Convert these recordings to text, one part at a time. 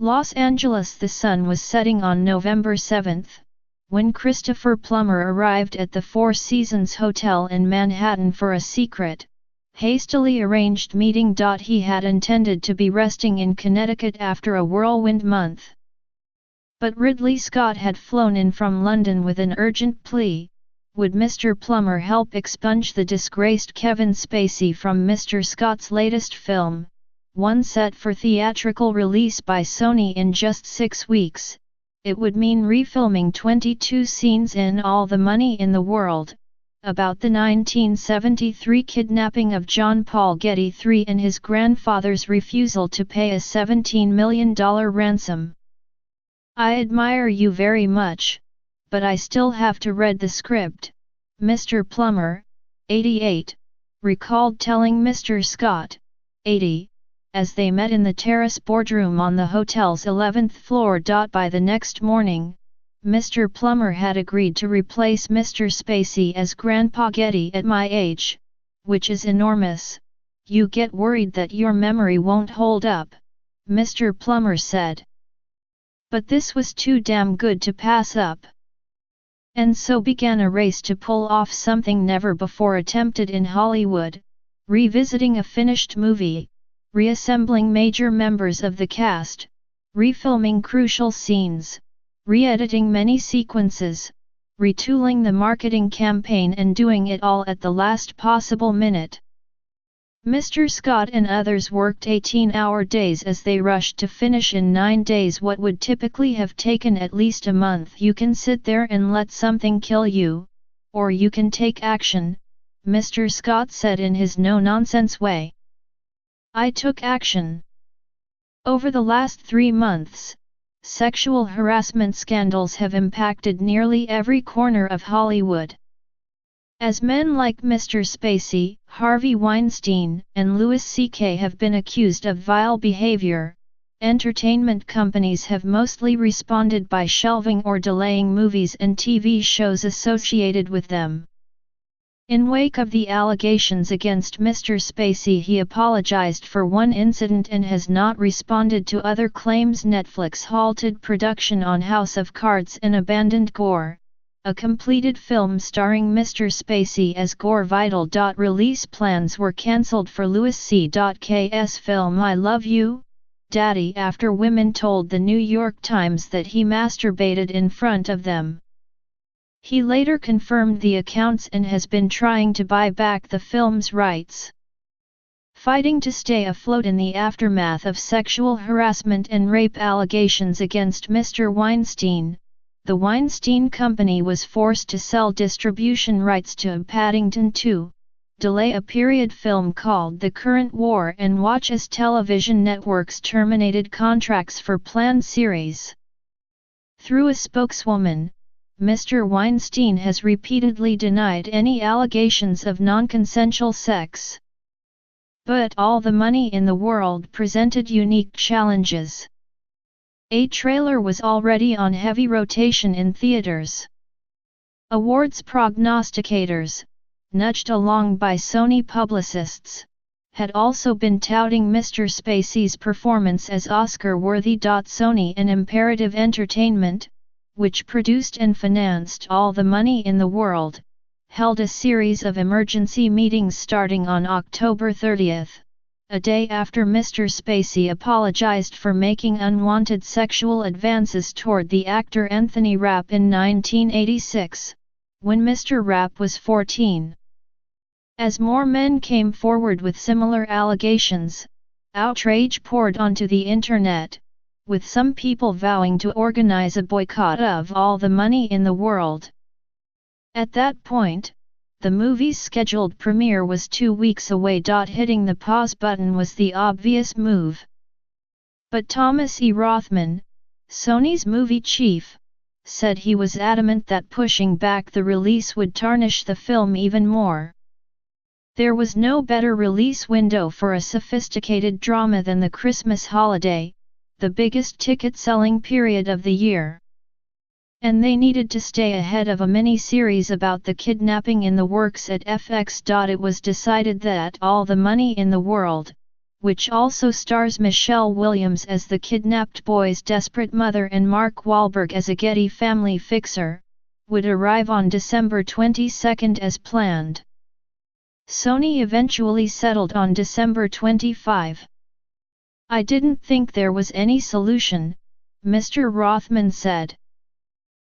Los Angeles. The sun was setting on November 7, when Christopher Plummer arrived at the Four Seasons Hotel in Manhattan for a secret, hastily arranged meeting. He had intended to be resting in Connecticut after a whirlwind month. But Ridley Scott had flown in from London with an urgent plea: would Mr. Plummer help expunge the disgraced Kevin Spacey from Mr. Scott's latest film, one set for theatrical release by Sony in just 6 weeks. It would mean refilming 22 scenes in All the Money in the World, about the 1973 kidnapping of John Paul Getty III and his grandfather's refusal to pay a $17 million ransom. I admire you very much, but I still have to read the script, Mr. Plummer, 88, recalled telling Mr. Scott, 80, as they met in the terrace boardroom on the hotel's 11th floor. By the next morning, Mr. Plummer had agreed to replace Mr. Spacey as Grandpa Getty. At my age, which is enormous, you get worried that your memory won't hold up, Mr. Plummer said. But this was too damn good to pass up. And so began a race to pull off something never before attempted in Hollywood, revisiting a finished movie, reassembling major members of the cast, refilming crucial scenes, re-editing many sequences, retooling the marketing campaign, and doing it all at the last possible minute. Mr. Scott and others worked 18-hour days as they rushed to finish in 9 days what would typically have taken at least a month. You can sit there and let something kill you, or you can take action, Mr. Scott said in his no-nonsense way. I took action. Over the last 3 months, sexual harassment scandals have impacted nearly every corner of Hollywood. As men like Mr. Spacey, Harvey Weinstein, and Louis C.K. have been accused of vile behavior, entertainment companies have mostly responded by shelving or delaying movies and TV shows associated with them. In wake of the allegations against Mr. Spacey, he apologized for one incident and has not responded to other claims. Netflix halted production on House of Cards and abandoned Gore, a completed film starring Mr. Spacey as Gore Vidal. Release plans were cancelled for Louis C.K.'s film I Love You, Daddy, after women told the New York Times that he masturbated in front of them. He later confirmed the accounts and has been trying to buy back the film's rights. Fighting to stay afloat in the aftermath of sexual harassment and rape allegations against Mr. Weinstein, the Weinstein Company was forced to sell distribution rights to Paddington 2, delay a period film called The Current War, and watch as television networks terminated contracts for planned series. Through a spokeswoman, Mr. Weinstein has repeatedly denied any allegations of non-consensual sex. But All the Money in the World presented unique challenges. A trailer was already on heavy rotation in theaters. Awards prognosticators, nudged along by Sony publicists, had also been touting Mr. Spacey's performance as Oscar-worthy. Sony and Imperative Entertainment, which produced and financed All the Money in the World, held a series of emergency meetings starting on October 30, a day after Mr. Spacey apologized for making unwanted sexual advances toward the actor Anthony Rapp in 1986, when Mr. Rapp was 14. As more men came forward with similar allegations, outrage poured onto the internet, with some people vowing to organize a boycott of All the Money in the World. At that point, the movie's scheduled premiere was 2 weeks away. Hitting the pause button was the obvious move. But Thomas E. Rothman, Sony's movie chief, said he was adamant that pushing back the release would tarnish the film even more. There was no better release window for a sophisticated drama than the Christmas holiday, the biggest ticket-selling period of the year. And they needed to stay ahead of a mini-series about the kidnapping in the works at FX. It was decided that All the Money in the World, which also stars Michelle Williams as the kidnapped boy's desperate mother and Mark Wahlberg as a Getty family fixer, would arrive on December 22 as planned. Sony eventually settled on December 25. "I didn't think there was any solution," Mr. Rothman said.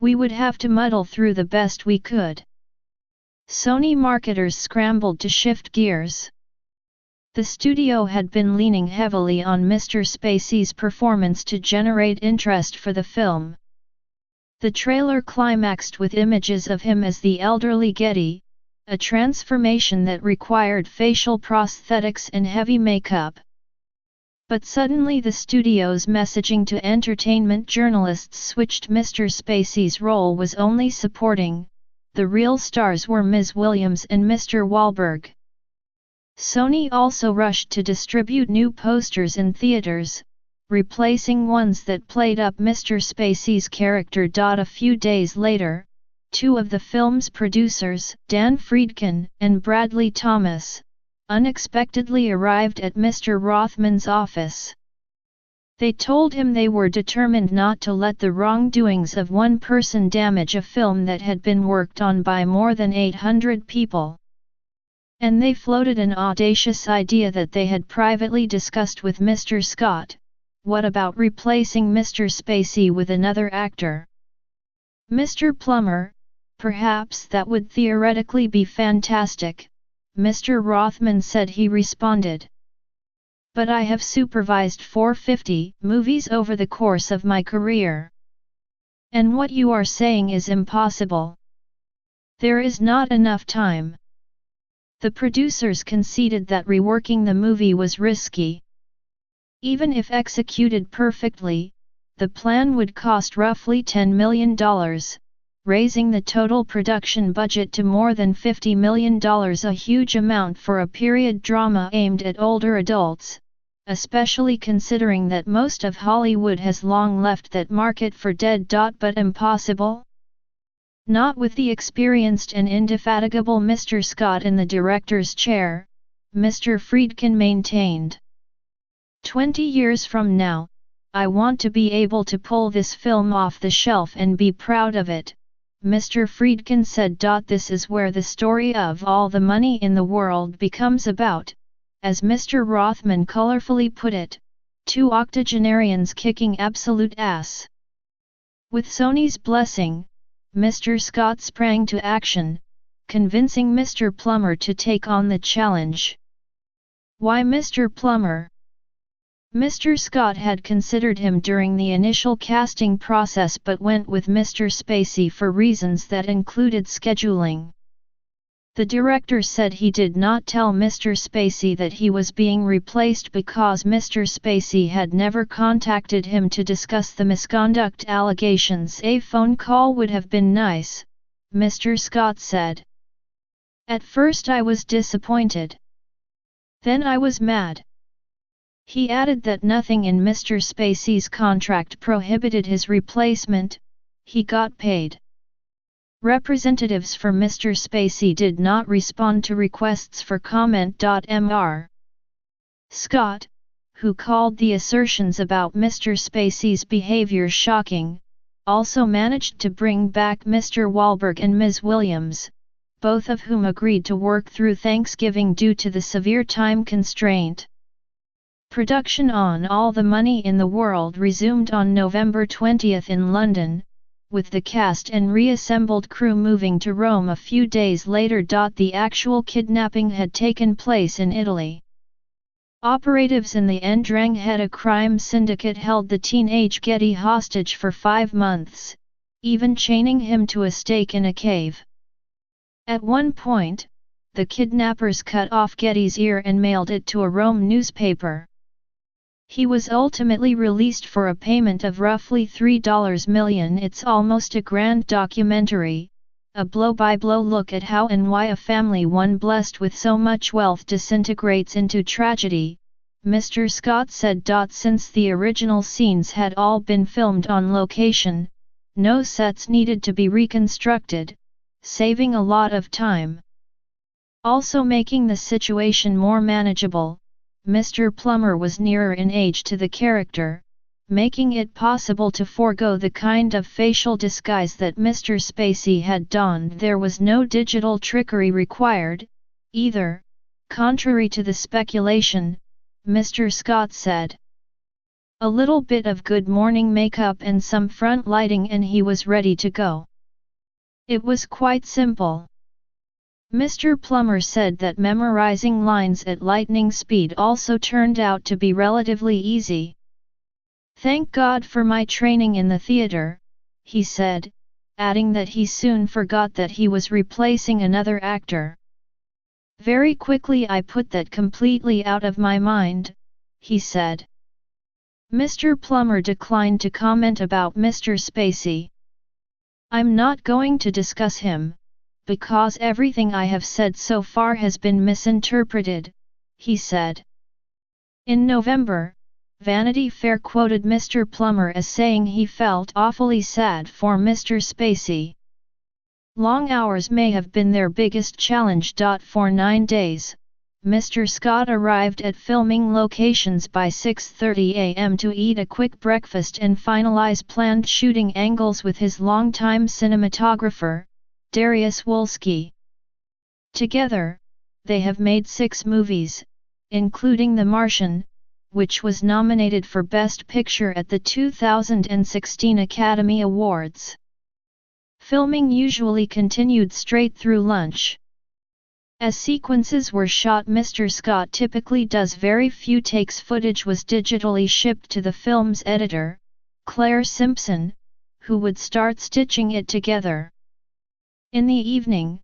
"We would have to muddle through the best we could." Sony marketers scrambled to shift gears. The studio had been leaning heavily on Mr. Spacey's performance to generate interest for the film. The trailer climaxed with images of him as the elderly Getty, a transformation that required facial prosthetics and heavy makeup. But suddenly the studio's messaging to entertainment journalists switched. Mr. Spacey's role was only supporting, the real stars were Ms. Williams and Mr. Wahlberg. Sony also rushed to distribute new posters in theaters, replacing ones that played up Mr. Spacey's character. A few days later, two of the film's producers, Dan Friedkin and Bradley Thomas, unexpectedly arrived at Mr. Rothman's office. They told him they were determined not to let the wrongdoings of one person damage a film that had been worked on by more than 800 people. And they floated an audacious idea that they had privately discussed with Mr. Scott: what about replacing Mr. Spacey with another actor? "Mr. Plummer, perhaps that would theoretically be fantastic," Mr. Rothman said. He responded. "But I have supervised 450 movies over the course of my career. And what you are saying is impossible. There is not enough time." The producers conceded that reworking the movie was risky. Even if executed perfectly, the plan would cost roughly $10 million, raising the total production budget to more than $50 million, a huge amount for a period drama aimed at older adults, especially considering that most of Hollywood has long left that market for dead. But impossible? Not with the experienced and indefatigable Mr. Scott in the director's chair, Mr. Friedkin maintained. 20 years from now, I want to be able to pull this film off the shelf and be proud of it," Mr. Friedkin said. "This is where the story of all the money in the world becomes about, as Mr. Rothman colorfully put it, two octogenarians kicking absolute ass." With Sony's blessing, Mr. Scott sprang to action, convincing Mr. Plummer to take on the challenge. Why Mr. Plummer? Mr. Scott had considered him during the initial casting process but went with Mr. Spacey for reasons that included scheduling. The director said he did not tell Mr. Spacey that he was being replaced because Mr. Spacey had never contacted him to discuss the misconduct allegations. "A phone call would have been nice," Mr. Scott said. "At first I was disappointed. Then I was mad." He added that nothing in Mr. Spacey's contract prohibited his replacement. He got paid. Representatives for Mr. Spacey did not respond to requests for comment. Mr. Scott, who called the assertions about Mr. Spacey's behavior shocking, also managed to bring back Mr. Wahlberg and Ms. Williams, both of whom agreed to work through Thanksgiving due to the severe time constraint. Production on All the Money in the World resumed on November 20 in London, with the cast and reassembled crew moving to Rome a few days later. The actual kidnapping had taken place in Italy. Operatives in the Ndrangheta crime syndicate held the teenage Getty hostage for 5 months, even chaining him to a stake in a cave. At one point, the kidnappers cut off Getty's ear and mailed it to a Rome newspaper. He was ultimately released for a payment of roughly $3 million. It's almost a grand documentary, a blow-by-blow look at how and why a family one blessed with so much wealth disintegrates into tragedy, Mr. Scott said. Since the original scenes had all been filmed on location, no sets needed to be reconstructed, saving a lot of time. Also making the situation more manageable, Mr. Plummer was nearer in age to the character, making it possible to forego the kind of facial disguise that Mr. Spacey had donned. There was no digital trickery required, either, contrary to the speculation, Mr. Scott said. A little bit of good morning makeup and some front lighting and he was ready to go. It was quite simple. Mr. Plummer said that memorizing lines at lightning speed also turned out to be relatively easy. "Thank God for my training in the theater," he said, adding that he soon forgot that he was replacing another actor. "Very quickly I put that completely out of my mind," he said. Mr. Plummer declined to comment about Mr. Spacey. "I'm not going to discuss him, because everything I have said so far has been misinterpreted," he said. In November, Vanity Fair quoted Mr. Plummer as saying he felt awfully sad for Mr. Spacey. Long hours may have been their biggest challenge. For 9 days, Mr. Scott arrived at filming locations by 6:30 a.m. to eat a quick breakfast and finalize planned shooting angles with his longtime cinematographer, Darius Wolski. Together, they have made 6 movies, including The Martian, which was nominated for Best Picture at the 2016 Academy Awards. Filming usually continued straight through lunch. As sequences were shot, Mr. Scott typically does very few takes. Footage was digitally shipped to the film's editor, Claire Simpson, who would start stitching it together. In the evening,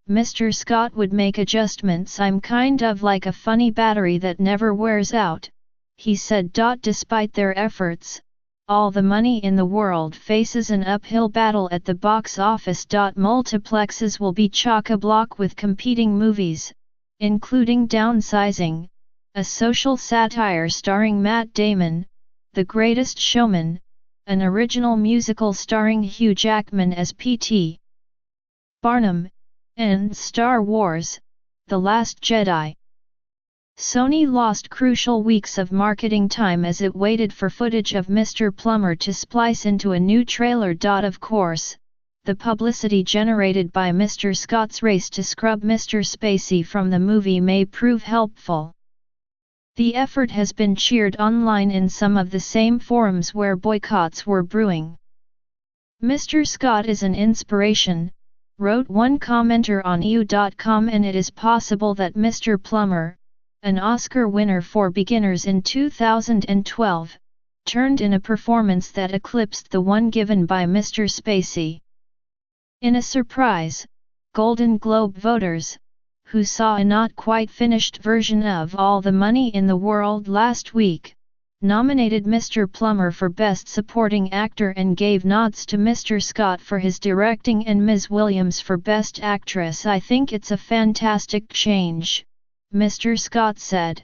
Mr. Scott would make adjustments. "I'm kind of like a funny battery that never wears out," he said. Despite their efforts, All the Money in the World faces an uphill battle at the box office. Multiplexes will be chock-a-block with competing movies, including Downsizing, a social satire starring Matt Damon, The Greatest Showman, an original musical starring Hugh Jackman as P.T. Barnum, and Star Wars: The Last Jedi. Sony lost crucial weeks of marketing time as it waited for footage of Mr. Plummer to splice into a new trailer. Of course, the publicity generated by Mr. Scott's race to scrub Mr. Spacey from the movie may prove helpful. The effort has been cheered online in some of the same forums where boycotts were brewing. "Mr. Scott is an inspiration," wrote one commenter on EU.com, and it is possible that Mr. Plummer, an Oscar winner for Beginners in 2012, turned in a performance that eclipsed the one given by Mr. Spacey. In a surprise, Golden Globe voters, who saw a not-quite-finished version of All the Money in the World last week, nominated Mr. Plummer for Best Supporting Actor and gave nods to Mr. Scott for his directing and Ms. Williams for Best Actress. "I think it's a fantastic change," Mr. Scott said.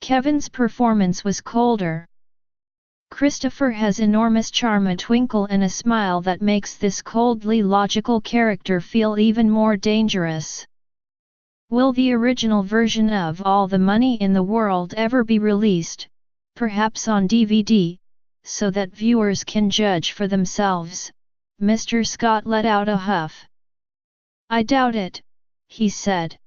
Kevin's performance was colder. "Christopher has enormous charm, a twinkle and a smile that makes this coldly logical character feel even more dangerous." Will the original version of All the Money in the World ever be released, perhaps on DVD, so that viewers can judge for themselves? Mr. Scott let out a huff. "I doubt it," he said.